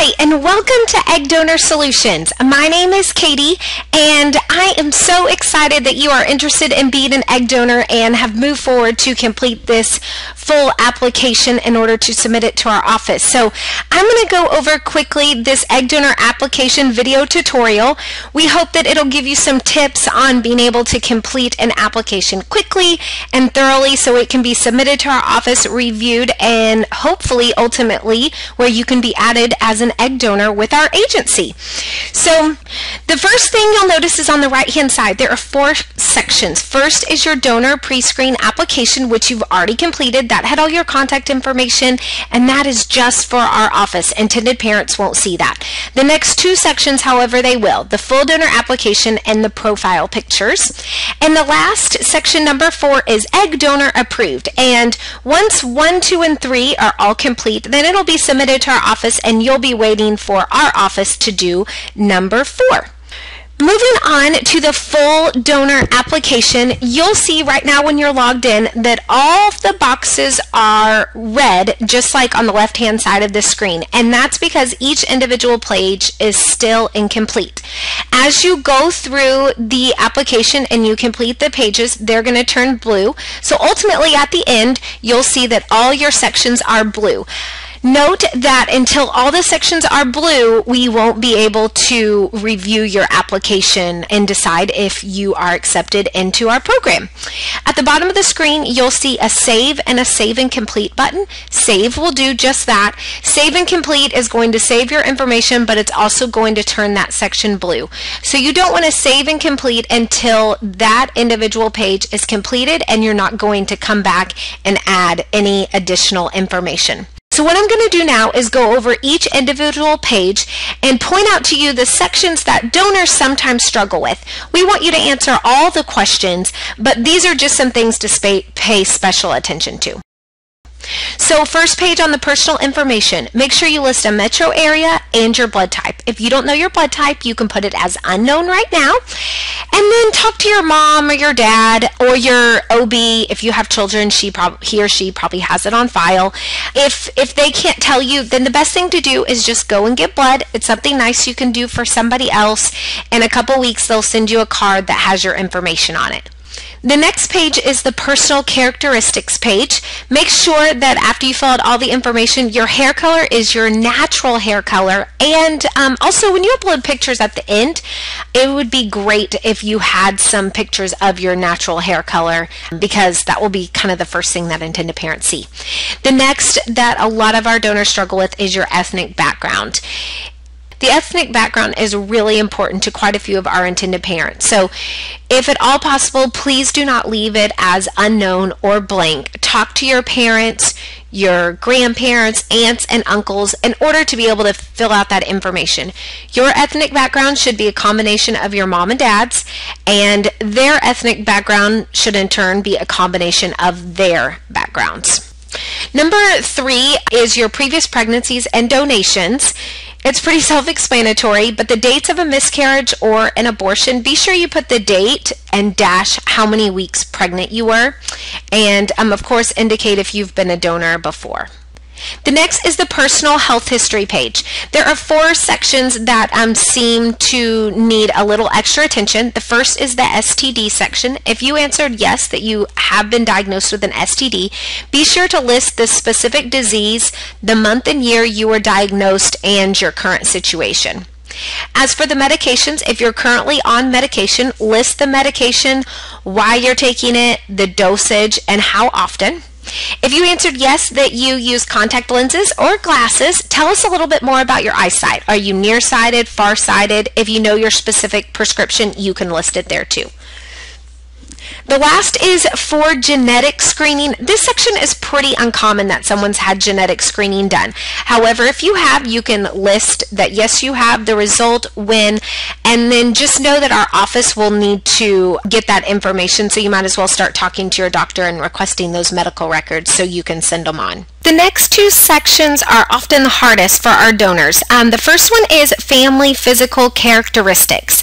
Hi, and welcome to Egg Donor Solutions. My name is Katie, and I am so excited that you are interested in being an egg donor and have moved forward to complete this full application in order to submit it to our office. So I'm going to go over quickly this egg donor application video tutorial. We hope that it'll give you some tips on being able to complete an application quickly and thoroughly so it can be submitted to our office, reviewed, and hopefully ultimately where you can be added as an egg donor with our agency. So the first thing you'll notice is on the right hand side there are 4 sections. First is your donor pre-screen application, which you've already completed. That had all your contact information, and that is just for our office. Intended parents won't see that. The next 2 sections, however, they will. The full donor application and the profile pictures. And the last section, number 4, is egg donor approved. And once 1, 2, and 3 are all complete, then it'll be submitted to our office and you'll be waiting for our office to do number 4. Moving on to the full donor application, you'll see right now when you're logged in that all of the boxes are red, just like on the left-hand side of the screen. And that's because each individual page is still incomplete. As you go through the application and you complete the pages, they're going to turn blue. So ultimately at the end, you'll see that all your sections are blue. Note that until all the sections are blue, we won't be able to review your application and decide if you are accepted into our program. At the bottom of the screen, you'll see a Save and a Save and Complete button. Save will do just that. Save and Complete is going to save your information, but it's also going to turn that section blue. So you don't want to save and complete until that individual page is completed and you're not going to come back and add any additional information. So what I'm going to do now is go over each individual page and point out to you the sections that donors sometimes struggle with. We want you to answer all the questions, but these are just some things to pay special attention to. So first page on the personal information, make sure you list a metro area and your blood type. If you don't know your blood type, you can put it as unknown right now. And then talk to your mom or your dad or your OB. If you have children, he or she probably has it on file. If they can't tell you, then the best thing to do is just go and get blood. It's something nice you can do for somebody else. In a couple weeks, they'll send you a card that has your information on it. The next page is the personal characteristics page. Make sure that after you fill out all the information, your hair color is your natural hair color. And also when you upload pictures at the end, it would be great if you had some pictures of your natural hair color because that will be kind of the first thing that intended parents see. The next that a lot of our donors struggle with is your ethnic background. The ethnic background is really important to quite a few of our intended parents. So if at all possible, please do not leave it as unknown or blank. Talk to your parents, your grandparents, aunts, and uncles in order to be able to fill out that information. Your ethnic background should be a combination of your mom and dad's, and their ethnic background should in turn be a combination of their backgrounds. Number 3 is your previous pregnancies and donations. It's pretty self-explanatory, but the dates of a miscarriage or an abortion, be sure you put the date and dash how many weeks pregnant you were, and of course indicate if you've been a donor before. The next is the personal health history page. There are 4 sections that seem to need a little extra attention. The first is the STD section. If you answered yes that you have been diagnosed with an STD, be sure to list the specific disease, the month and year you were diagnosed, and your current situation. As for the medications, if you're currently on medication, list the medication, why you're taking it, the dosage, and how often. If you answered yes that you use contact lenses or glasses, tell us a little bit more about your eyesight. Are you nearsighted, farsighted? If you know your specific prescription, you can list it there too. The last is for genetic screening. This section is pretty uncommon that someone's had genetic screening done. However, if you have, you can list that yes, you have, the result, when, and then just know that our office will need to get that information, so you might as well start talking to your doctor and requesting those medical records so you can send them on. The next 2 sections are often the hardest for our donors. The first one is family physical characteristics.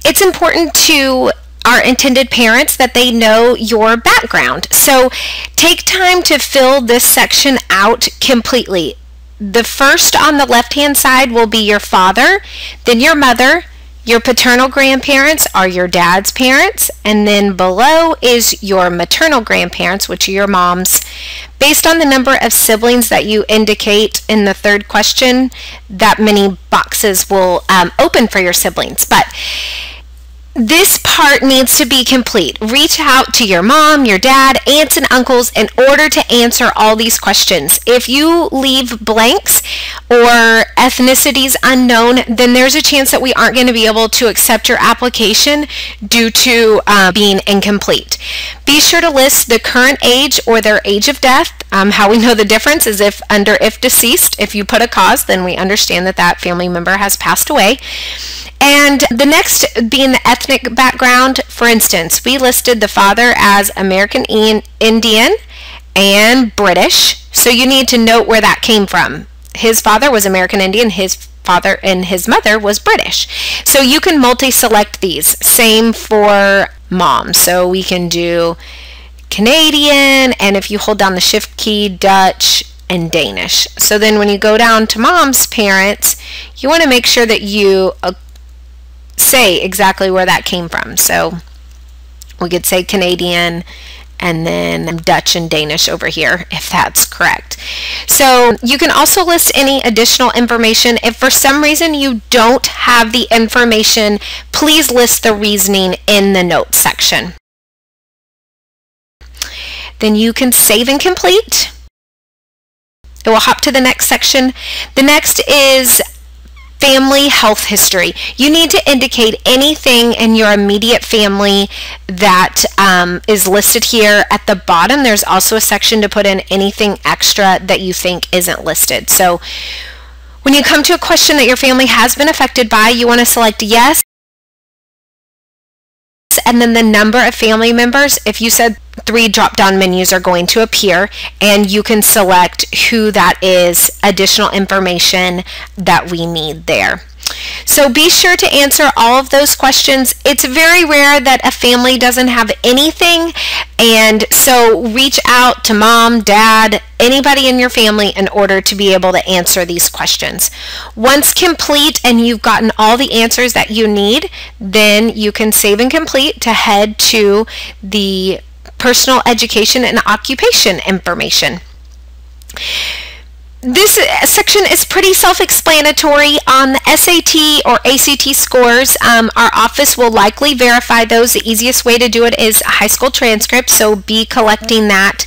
It's important to our intended parents that they know your background. So take time to fill this section out completely. the first on the left-hand side will be your father, then your mother. Your paternal grandparents are your dad's parents, and then below is your maternal grandparents, which are your mom's. Based on the number of siblings that you indicate in the third question, that many boxes will open for your siblings. But this part needs to be complete. Reach out to your mom, your dad, aunts, and uncles in order to answer all these questions. If you leave blanks or ethnicities unknown, then there's a chance that we aren't going to be able to accept your application due to being incomplete. Be sure to list the current age or their age of death. How we know the difference is if deceased, if you put a cause, then we understand that that family member has passed away. And the next being the ethnic background. For instance, we listed the father as American Indian and British, so you need to note where that came from. His father was American Indian, his father and his mother was British. So you can multi-select these. Same for mom. So we can do Canadian, and if you hold down the shift key, Dutch and Danish. So then when you go down to mom's parents, you want to make sure that you say exactly where that came from. So we could say Canadian and then Dutch and Danish over here, if that's correct. So you can also list any additional information. If for some reason you don't have the information, please list the reasoning in the notes section. Then you can save and complete. It will hop to the next section. The next is family health history. You need to indicate anything in your immediate family that is listed here. At the bottom, there's also a section to put in anything extra that you think isn't listed. So when you come to a question that your family has been affected by, you want to select yes, and then the number of family members. If you said 3, drop-down menus are going to appear, and you can select who that is, additional information that we need there. So be sure to answer all of those questions. It's very rare that a family doesn't have anything, and so reach out to mom, dad, anybody in your family in order to be able to answer these questions. Once complete and you've gotten all the answers that you need, then you can save and complete to head to the personal education and occupation information. This section is pretty self-explanatory. On the SAT or ACT scores, our office will likely verify those. The easiest way to do it is a high school transcript, so be collecting that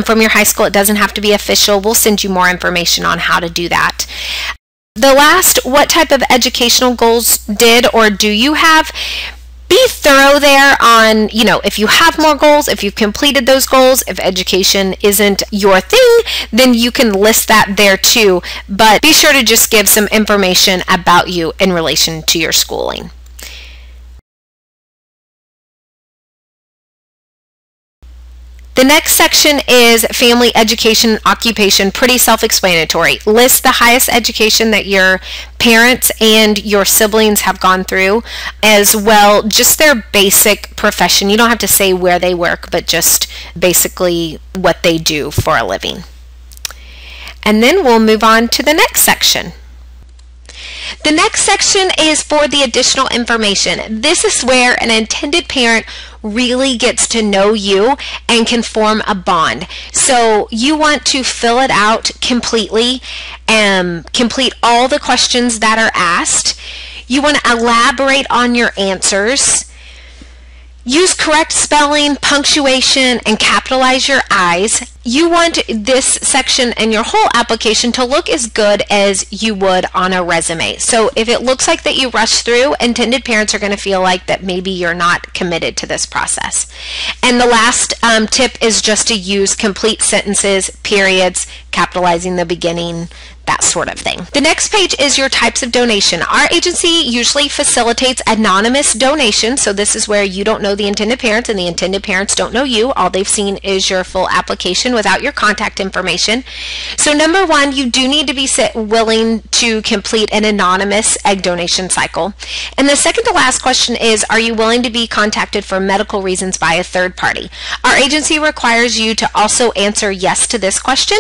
from your high school. It doesn't have to be official. We'll send you more information on how to do that. The last, what type of educational goals did or do you have? Be thorough there on, if you have more goals, if you've completed those goals. If education isn't your thing, then you can list that there too. But be sure to just give some information about you in relation to your schooling. The next section is family education and occupation, pretty self-explanatory. List the highest education that your parents and your siblings have gone through, as well just their basic profession. You don't have to say where they work, but just basically what they do for a living. And then we'll move on to the next section. The next section is for the additional information. This is where an intended parent really gets to know you and can form a bond. So you want to fill it out completely and complete all the questions that are asked. You want to elaborate on your answers. Use correct spelling, punctuation, and capitalize your I's. You want this section and your whole application to look as good as you would on a resume. So if it looks like that you rush through, intended parents are going to feel like that maybe you're not committed to this process. And the last tip is just to use complete sentences, periods, capitalizing the beginning, that sort of thing. The next page is your types of donation. Our agency usually facilitates anonymous donation, so this is where you don't know the intended parents and the intended parents don't know you. All they've seen is your full application without your contact information. So number one, you do need to be willing to complete an anonymous egg donation cycle. And the second to last question is, are you willing to be contacted for medical reasons by a third party? Our agency requires you to also answer yes to this question.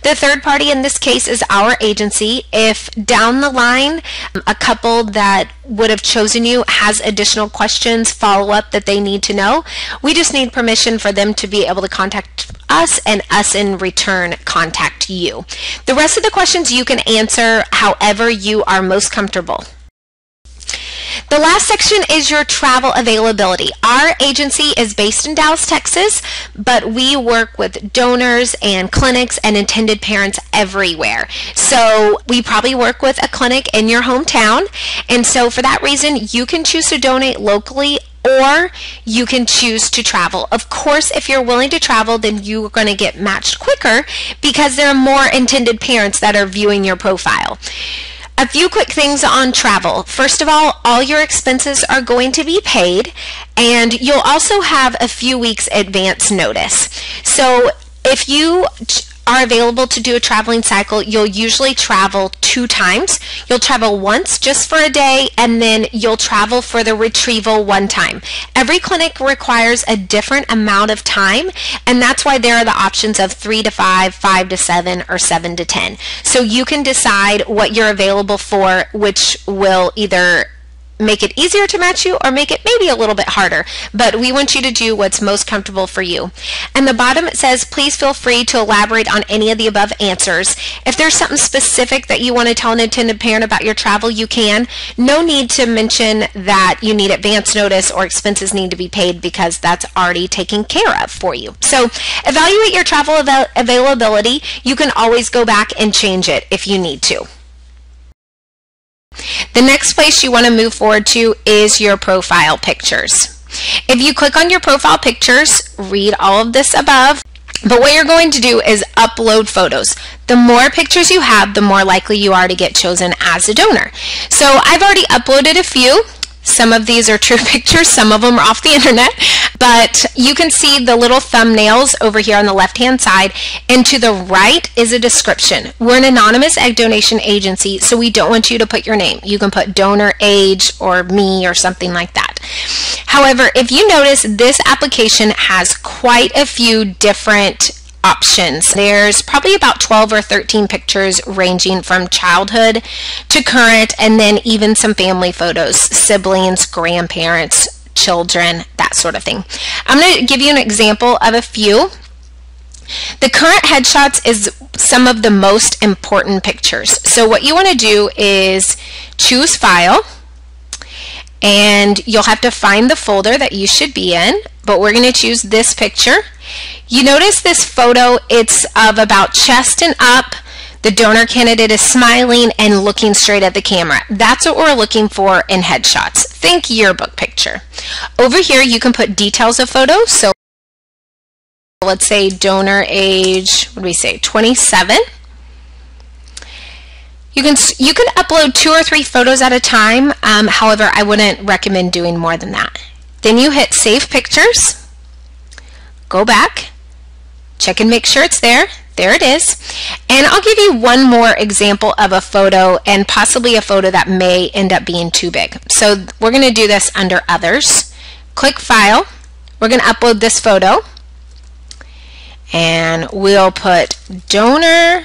The third party in this case is our our agency. If down the line a couple that would have chosen you has additional questions, follow-up that they need to know, we just need permission for them to be able to contact us and us in return contact you. The rest of the questions you can answer however you are most comfortable. The last section is your travel availability. Our agency is based in Dallas, Texas, but we work with donors and clinics and intended parents everywhere. So we probably work with a clinic in your hometown, and so for that reason, you can choose to donate locally or you can choose to travel. Of course, if you're willing to travel, then you're going to get matched quicker because there are more intended parents that are viewing your profile. A few quick things on travel. First of all your expenses are going to be paid, and you'll also have a few weeks advance notice. So if you are available to do a traveling cycle, you'll usually travel 2 times. You'll travel once just for a day, and then you'll travel for the retrieval 1 time. Every clinic requires a different amount of time, and that's why there are the options of 3 to 5, 5 to 7, or 7 to 10. So you can decide what you're available for, which will either make it easier to match you or make it maybe a little bit harder, but we want you to do what's most comfortable for you. And the bottom it says, please feel free to elaborate on any of the above answers. If there's something specific that you want to tell an intended parent about your travel, you can. No need to mention that you need advance notice or expenses need to be paid because that's already taken care of for you. So evaluate your travel availability. You can always go back and change it if you need to. The next place you want to move forward to is your profile pictures. If you click on your profile pictures, read all of this above, but what you're going to do is upload photos. The more pictures you have, the more likely you are to get chosen as a donor. So I've already uploaded a few. Some of these are true pictures, some of them are off the internet, but you can see the little thumbnails over here on the left-hand side, and to the right is a description. We're an anonymous egg donation agency, so we don't want you to put your name. You can put donor, age, or me, or something like that. However, if you notice, this application has quite a few different options. There's probably about 12 or 13 pictures ranging from childhood to current, and then even some family photos, siblings, grandparents, children, that sort of thing. I'm going to give you an example of a few. The current headshots is some of the most important pictures. So what you want to do is choose file, and you'll have to find the folder that you should be in, but we're going to choose this picture. You notice this photo, it's of about chest and up. The donor candidate is smiling and looking straight at the camera. That's what we're looking for in headshots. Think yearbook picture. Over here you can put details of photos. So let's say donor age, what do we say, 27. You can upload 2 or 3 photos at a time. However, I wouldn't recommend doing more than that. Then you hit Save Pictures. Go back, check and make sure it's there. There it is. And I'll give you one more example of a photo, and possibly a photo that may end up being too big. So we're going to do this under Others. Click File. We're going to upload this photo. And we'll put donor,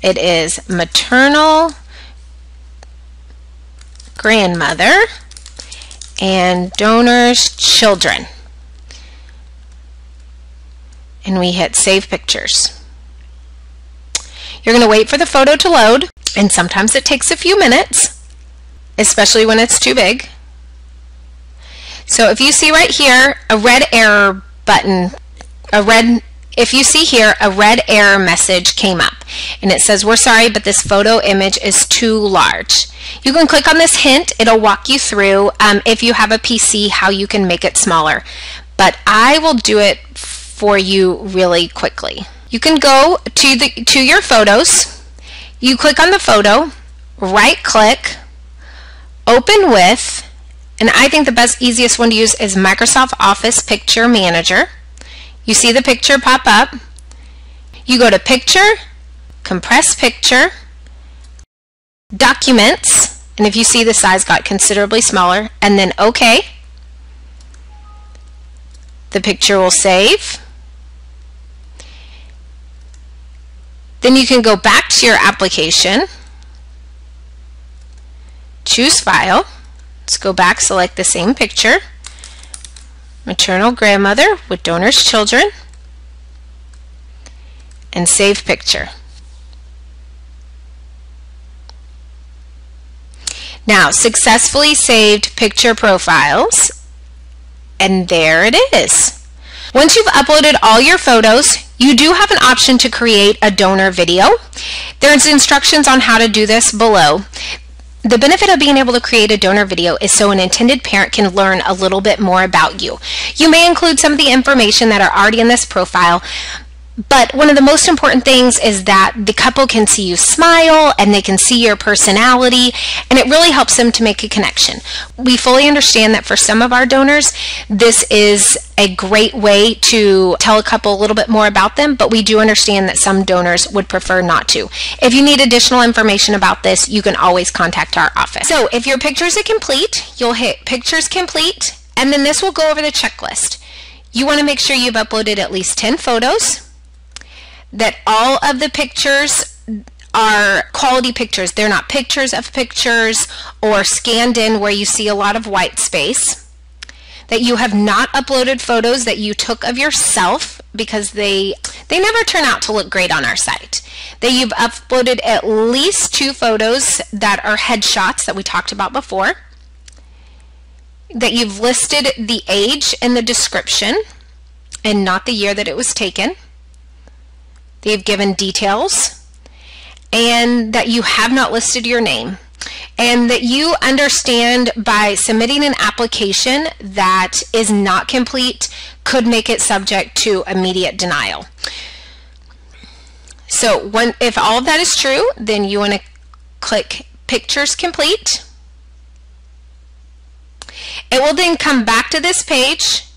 it is maternal grandmother and donor's children. And we hit Save Pictures. You're going to wait for the photo to load, and sometimes it takes a few minutes, especially when it's too big. So if you see right here a red error button, if you see here a red error message came up, and it says, we're sorry, but this photo image is too large. You can click on this hint. It'll walk you through, if you have a PC, how you can make it smaller. But I will do it for you really quickly. You can go to your photos. You click on the photo, right click, open with, and I think the easiest one to use is Microsoft Office Picture Manager. You see the picture pop up. You go to Picture, Compress Picture, Documents, and if you see the size got considerably smaller, and then OK. The picture will save. Then you can go back to your application, choose File. Let's go back, select the same picture, maternal grandmother with donor's children, and save picture. Now, successfully saved picture profiles, and there it is. Once you've uploaded all your photos, you do have an option to create a donor video. There's instructions on how to do this below. The benefit of being able to create a donor video is so an intended parent can learn a little bit more about you. You may include some of the information that are already in this profile, but one of the most important things is that the couple can see you smile and they can see your personality, and it really helps them to make a connection. We fully understand that for some of our donors, this is a great way to tell a couple a little bit more about them, but we do understand that some donors would prefer not to. If you need additional information about this, you can always contact our office. So if your pictures are complete, you'll hit Pictures Complete, and then this will go over the checklist. You want to make sure you've uploaded at least 10 photos, that all of the pictures are quality pictures. They're not pictures of pictures or scanned in where you see a lot of white space. That you have not uploaded photos that you took of yourself, because they never turn out to look great on our site. That you've uploaded at least 2 photos that are headshots that we talked about before. That you've listed the age in the description and not the year that it was taken. They've given details, and that you have not listed your name, and that you understand by submitting an application that is not complete could make it subject to immediate denial. So if all of that is true, then you want to click Pictures Complete. It will then come back to this page.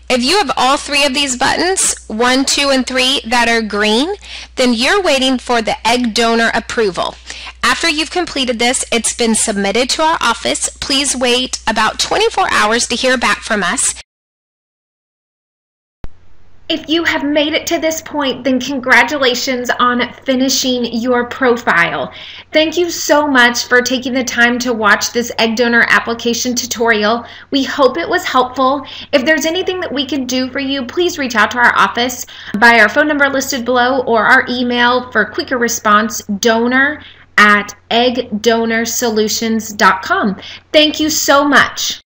If you have all 3 of these buttons, 1, 2, and 3, that are green, then you're waiting for the egg donor approval. After you've completed this, it's been submitted to our office. Please wait about 24 hours to hear back from us. If you have made it to this point, then congratulations on finishing your profile. Thank you so much for taking the time to watch this egg donor application tutorial. We hope it was helpful. If there's anything that we can do for you, please reach out to our office by our phone number listed below or our email for quicker response, donor@eggdonorsolutions.com. Thank you so much.